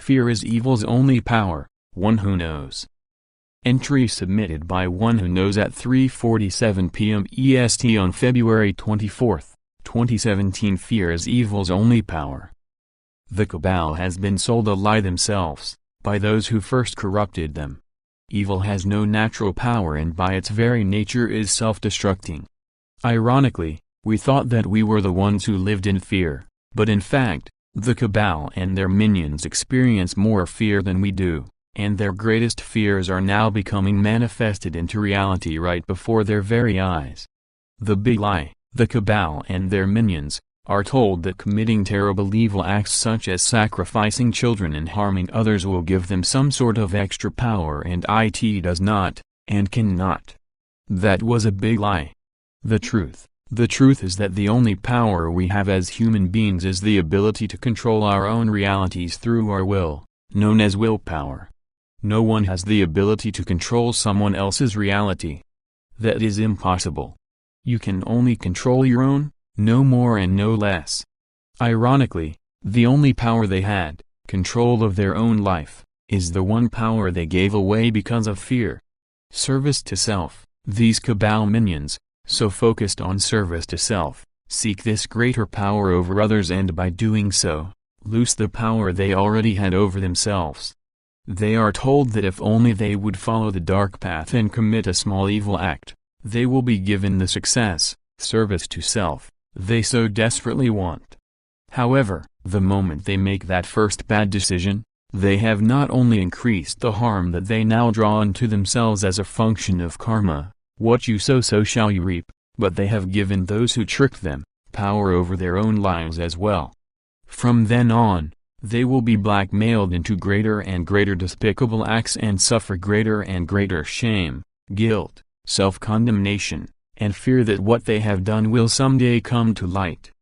Fear is evil's only power, one who knows. Entry submitted by one who knows at 3:47 p.m. EST on February 24, 2017. Fear is evil's only power. The cabal has been sold a lie themselves, by those who first corrupted them. Evil has no natural power and by its very nature is self-destructing. Ironically, we thought that we were the ones who lived in fear, but in fact, the cabal and their minions experience more fear than we do, and their greatest fears are now becoming manifested into reality right before their very eyes. The big lie, the cabal and their minions, are told that committing terrible evil acts such as sacrificing children and harming others will give them some sort of extra power, and it does not, and cannot. That was a big lie. The truth is that the only power we have as human beings is the ability to control our own realities through our will, known as willpower. No one has the ability to control someone else's reality. That is impossible. You can only control your own, no more and no less. Ironically, the only power they had, control of their own life, is the one power they gave away because of fear. Service to self. These cabal minions, so focused on service to self, seek this greater power over others, and by doing so, lose the power they already had over themselves. They are told that if only they would follow the dark path and commit a small evil act, they will be given the success, service to self, they so desperately want. However, the moment they make that first bad decision, they have not only increased the harm that they now draw unto themselves as a function of karma, what you sow so shall you reap, but they have given those who tricked them, power over their own lives as well. From then on, they will be blackmailed into greater and greater despicable acts and suffer greater and greater shame, guilt, self-condemnation, and fear that what they have done will someday come to light.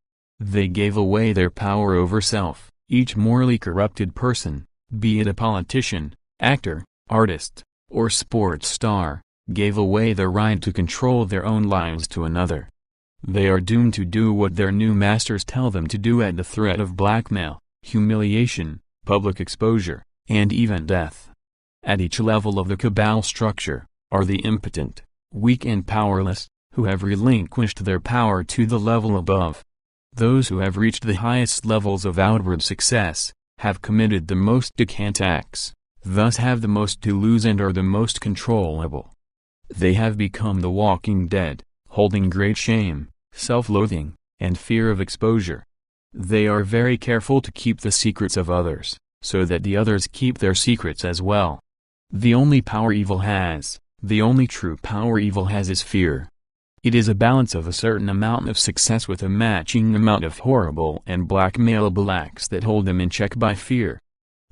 They gave away their power over self. Each morally corrupted person, be it a politician, actor, artist, or sports star, gave away the right to control their own lives to another. They are doomed to do what their new masters tell them to do at the threat of blackmail, humiliation, public exposure, and even death. At each level of the cabal structure, are the impotent, weak and powerless, who have relinquished their power to the level above. Those who have reached the highest levels of outward success, have committed the most decadent acts, thus have the most to lose and are the most controllable. They have become the walking dead, holding great shame, self-loathing, and fear of exposure. They are very careful to keep the secrets of others, so that the others keep their secrets as well. The only power evil has, the only true power evil has is fear. It is a balance of a certain amount of success with a matching amount of horrible and blackmailable acts that hold them in check by fear.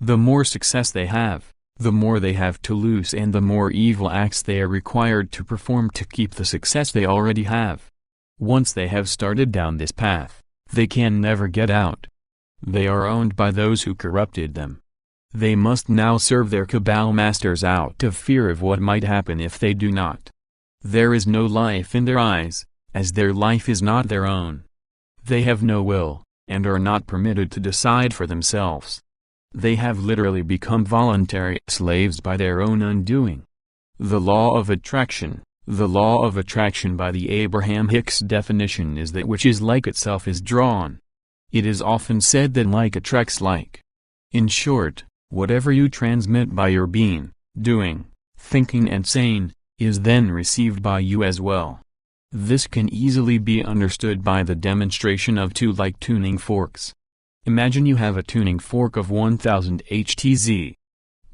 The more success they have, the more they have to lose, and the more evil acts they are required to perform to keep the success they already have. Once they have started down this path, they can never get out. They are owned by those who corrupted them. They must now serve their cabal masters out of fear of what might happen if they do not. There is no life in their eyes, as their life is not their own. They have no will, and are not permitted to decide for themselves. They have literally become voluntary slaves by their own undoing. The law of attraction by the Abraham Hicks definition is that which is like itself is drawn. It is often said that like attracts like. In short, whatever you transmit by your being, doing, thinking and saying, is then received by you as well. This can easily be understood by the demonstration of two like tuning forks. Imagine you have a tuning fork of 1000 Hz.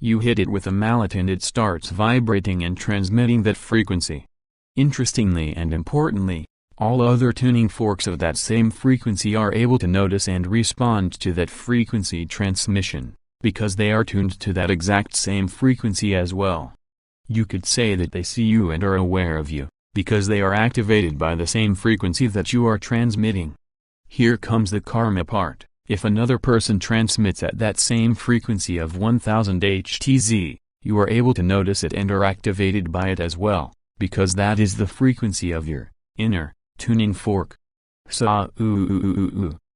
You hit it with a mallet and it starts vibrating and transmitting that frequency. Interestingly and importantly, all other tuning forks of that same frequency are able to notice and respond to that frequency transmission, because they are tuned to that exact same frequency as well. You could say that they see you and are aware of you, because they are activated by the same frequency that you are transmitting. Here comes the karma part. If another person transmits at that same frequency of 1000 Hz, you are able to notice it and are activated by it as well, because that is the frequency of your inner tuning fork. So,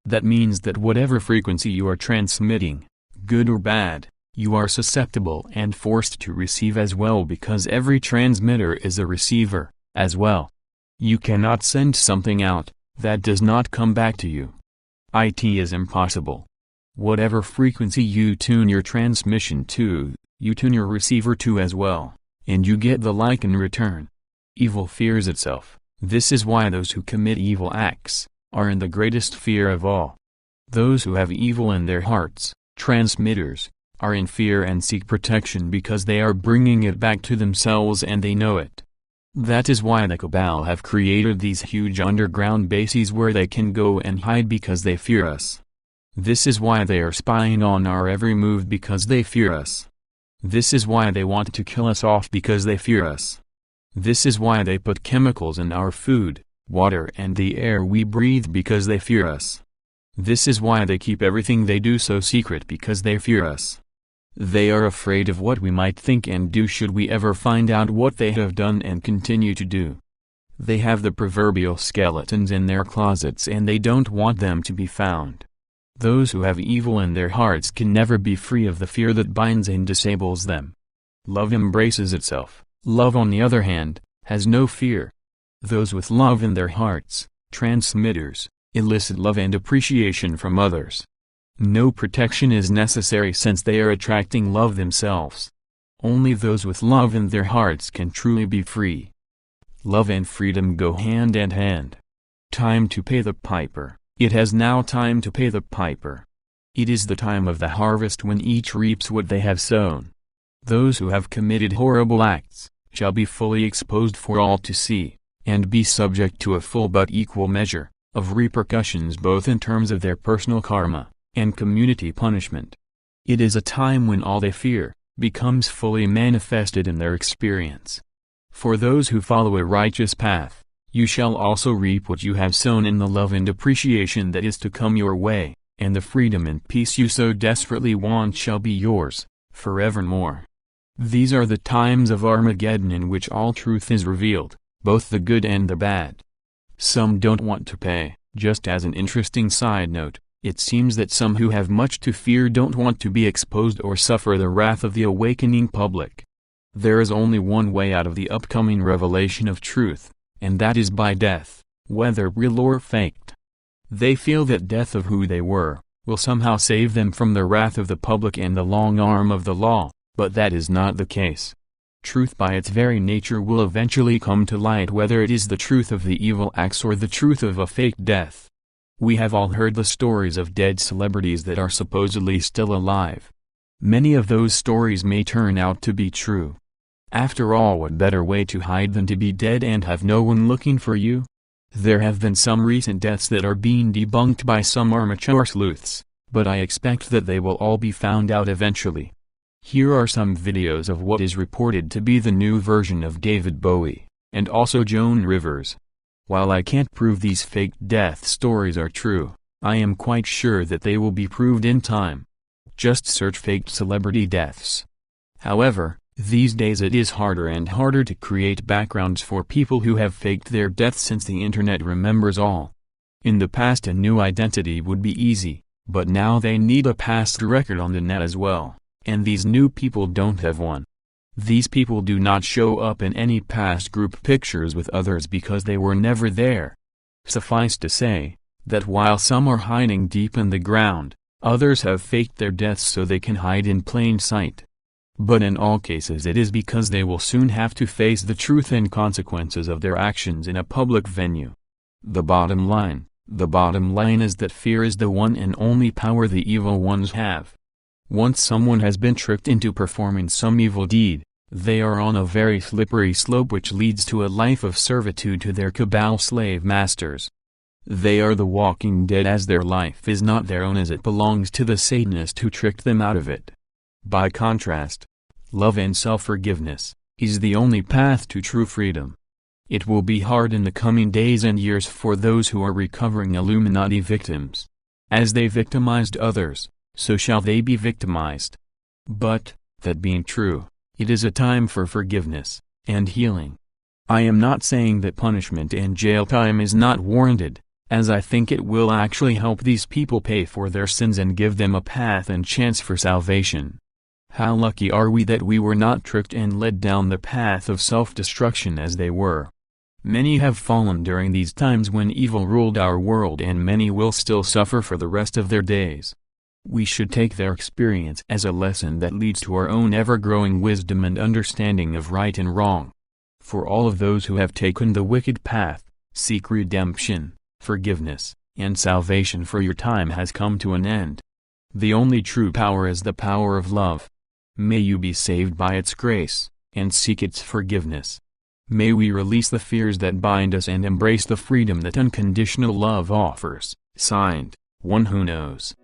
that means that whatever frequency you are transmitting, good or bad, You are susceptible and forced to receive as well because every transmitter is a receiver, as well. You cannot send something out that does not come back to you. It is impossible. Whatever frequency you tune your transmission to, you tune your receiver to as well, and you get the like in return. Evil fears itself. This is why those who commit evil acts are in the greatest fear of all. Those who have evil in their hearts, transmitters, are in fear and seek protection because they are bringing it back to themselves and they know it. That is why the Cabal have created these huge underground bases where they can go and hide because they fear us. This is why they are spying on our every move because they fear us. This is why they want to kill us off because they fear us. This is why they put chemicals in our food, water and the air we breathe because they fear us. This is why they keep everything they do so secret because they fear us. They are afraid of what we might think and do should we ever find out what they have done and continue to do. They have the proverbial skeletons in their closets and they don't want them to be found. Those who have evil in their hearts can never be free of the fear that binds and disables them. Love embraces itself. Love, on the other hand, has no fear. Those with love in their hearts, transmitters, elicit love and appreciation from others. No protection is necessary since they are attracting love themselves. Only those with love in their hearts can truly be free. Love and freedom go hand in hand. Time to pay the piper. It has now time to pay the piper. It is the time of the harvest when each reaps what they have sown. Those who have committed horrible acts shall be fully exposed for all to see, and be subject to a full but equal measure of repercussions both in terms of their personal karma and community punishment. It is a time when all they fear becomes fully manifested in their experience. For those who follow a righteous path, you shall also reap what you have sown in the love and appreciation that is to come your way, and the freedom and peace you so desperately want shall be yours, forevermore. These are the times of Armageddon in which all truth is revealed, both the good and the bad. Some don't want to pay. Just as an interesting side note, it seems that some who have much to fear don't want to be exposed or suffer the wrath of the awakening public. There is only one way out of the upcoming revelation of truth, and that is by death, whether real or faked. They feel that death of who they were will somehow save them from the wrath of the public and the long arm of the law, but that is not the case. Truth by its very nature will eventually come to light, whether it is the truth of the evil acts or the truth of a fake death. We have all heard the stories of dead celebrities that are supposedly still alive. Many of those stories may turn out to be true. After all, what better way to hide than to be dead and have no one looking for you? There have been some recent deaths that are being debunked by some amateur sleuths, but I expect that they will all be found out eventually. Here are some videos of what is reported to be the new version of David Bowie, and also Joan Rivers. While I can't prove these fake death stories are true, I am quite sure that they will be proved in time. Just search faked celebrity deaths. However, these days it is harder and harder to create backgrounds for people who have faked their deaths since the internet remembers all. In the past a new identity would be easy, but now they need a past record on the net as well, and these new people don't have one. These people do not show up in any past group pictures with others because they were never there. Suffice to say, that while some are hiding deep in the ground, others have faked their deaths so they can hide in plain sight. But in all cases it is because they will soon have to face the truth and consequences of their actions in a public venue. The bottom line is that fear is the one and only power the evil ones have. Once someone has been tricked into performing some evil deed, they are on a very slippery slope which leads to a life of servitude to their cabal slave masters. They are the walking dead, as their life is not their own, as it belongs to the Satanist who tricked them out of it. By contrast, love and self-forgiveness is the only path to true freedom. It will be hard in the coming days and years for those who are recovering Illuminati victims. As they victimized others, so shall they be victimized. But, that being true, it is a time for forgiveness and healing. I am not saying that punishment and jail time is not warranted, as I think it will actually help these people pay for their sins and give them a path and chance for salvation. How lucky are we that we were not tricked and led down the path of self-destruction as they were. Many have fallen during these times when evil ruled our world, and many will still suffer for the rest of their days. We should take their experience as a lesson that leads to our own ever-growing wisdom and understanding of right and wrong. For all of those who have taken the wicked path, seek redemption, forgiveness, and salvation, for your time has come to an end. The only true power is the power of love. May you be saved by its grace, and seek its forgiveness. May we release the fears that bind us and embrace the freedom that unconditional love offers. Signed, One Who Knows.